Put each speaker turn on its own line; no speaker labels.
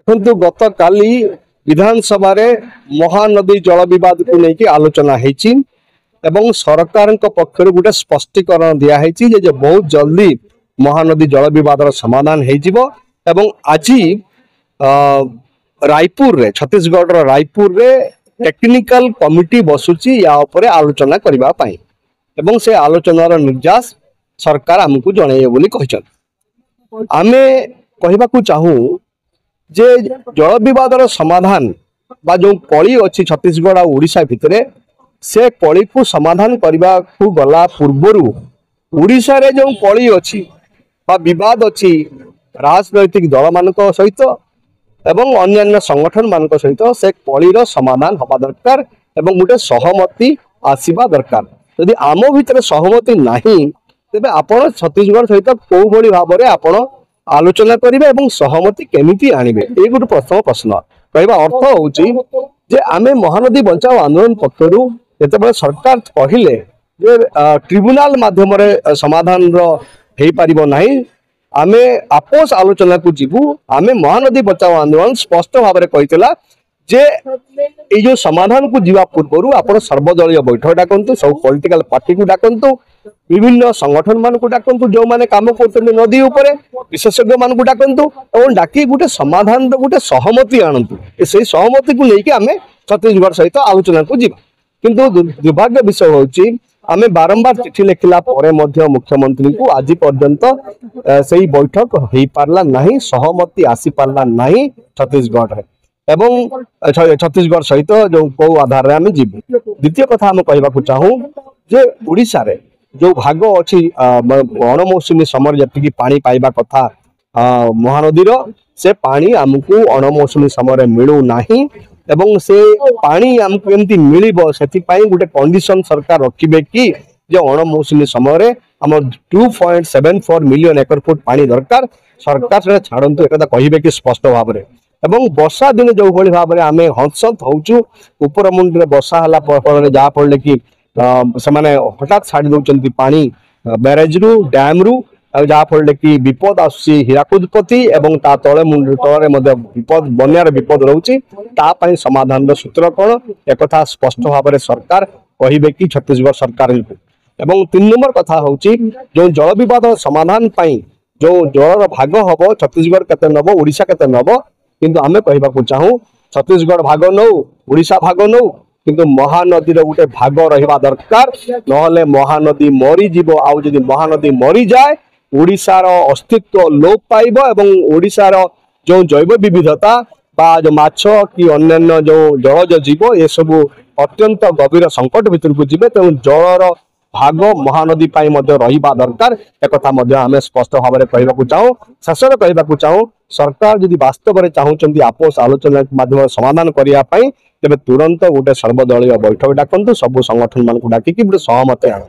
देखु गत काली विधानसभा महानदी जल विवाद को लेकिन आलोचना होती सरकार पक्षर गोटे स्पष्टीकरण दिखाई जे बहुत जल्दी महानदी जल विवाद समाधान हो आज रायपुर रे छत्तीसगढ़ रायपुर रे टेक्निकल कमिटी बसुची या उपरे आलोचना करने से आलोचनार निर्यास सरकार आमको जन बोली आमे कहवा चाहूँ जे जल विवाद समाधान बा जो कली अच्छी छत्तीसगढ़ और ओडिशा भितर से कली को समाधान करने को गला पूर्वर ओडिशा रे जो कली अच्छी विवाद अच्छी राजनैतिक दल मान सहित एवं अन्य संगठन मान सहित से कलीर समाधान हवा दरकार एवं गोटे सहमति आसवा दरकार यदि आम भितर सहमति नहीं तेबे आपण छत्तीसगढ़ सहित कौ भली भाव में आपण आलोचना करेंगे और सहमति केमिति आनिबे ये गोटे प्रथम प्रश्न कहवा अर्थ होची जे आमे महानदी बचाओ आंदोलन पक्षर जिते सरकार कहले जे ट्रिब्यूनाल माध्यम समाधान हो पारिबो नहीं आमे आपोस आलोचना को जीवु आमे महानदी बचाओ आंदोलन स्पष्ट भाव में कही जे ये जो समाधान को जीवा पूर्व आप सर्वदलीय बैठक डाकतु सब पॉलिटिकल पार्टी को डाकतु विभिन्न संगठन मान को डाकतु जो माने काम करते नदी उपरे विशेषज्ञ मान को डाकतु और डाकी गोटे समाधान गोटे सहमति आणतु से सहमति को लेकिन आमे छत्तीसगढ़ सहित आलोचना को जीवा किंतु दुर्भाग्य विषय होची आमे बारंबार चिठी लिखला परे मध्य मुख्यमंत्री को आज पर्यंत सही बैठक हो पारला नहीं सहमति आसी पारला नहीं छत्तीसगढ़ रे एवं छत्तीसगढ़ सहित जो कौ आधार रे आमे जीवु द्वितीय कथा हम कहबा चाहूँ जे ओडिशा रे जो भाग अच्छी अणमौसुमी समय जी पानी पाइबा कथा महानदी से पानी आमको अणमौसुमी समय मिलू नहीं एवं से पानी आमको एमती मिलिबो सेथिपाई गोटे कंडीशन सरकार रखिबे कि जे अणमौसुमी समय आम 2.74 मिलियन एकर फुट पानी दरकार सरकार से छाड़तु एक कहे कि स्पष्ट भाव में एवं वर्षा दिन जो भाई भाव में आम हंसत होचु ऊपर मुंडे वर्षा है फल जहाँफल कि से हठात छाड़ी दौरान पानी बैरेज रु डैम रु जहाँफल कि विपद आसूसी हीराकुदपति एवं ता तले मुंड तले विपद बन्यार विपद रोचे समाधान सूत्र कौन एक स्पष्ट भाव में सरकार कहे कि छत्तीसगढ़ सरकार एवं 3 नंबर कथा हूँ जो जल विवाद समाधान जो जलर भाग हम छत्तीसगढ़ केते नब ओडिशा केते नब किंतु आमे कहबा चाहूँ छत्तीसगढ़ भाग नौ ओडिशा भाग नौ किंतु महानदी गोटे भाग रहा दरकार नहले महानदी मरीज आदि महानदी मरी जाए ओडिशार अस्तित्व लोप पाइब एवं ओडिशार जो जैव विविधता बा जो माछ कि अन्य जो जलज जीव ये सब अत्यंत गभीर संकट भितर को जीवे तेणु जलर भाग महानदी रहा दरकार एक आम स्पष्ट भाव में कहना चाहूँ शेष में कहना चाहूँ सरकार जदि वास्तव में चाहूँगी आपोस आलोचना माध्यम समाधान करने तेज तुरंत गोटे सर्वदलीय बैठक डाकतु सब संगठन मान डाकिकी गोटे सहमति आण।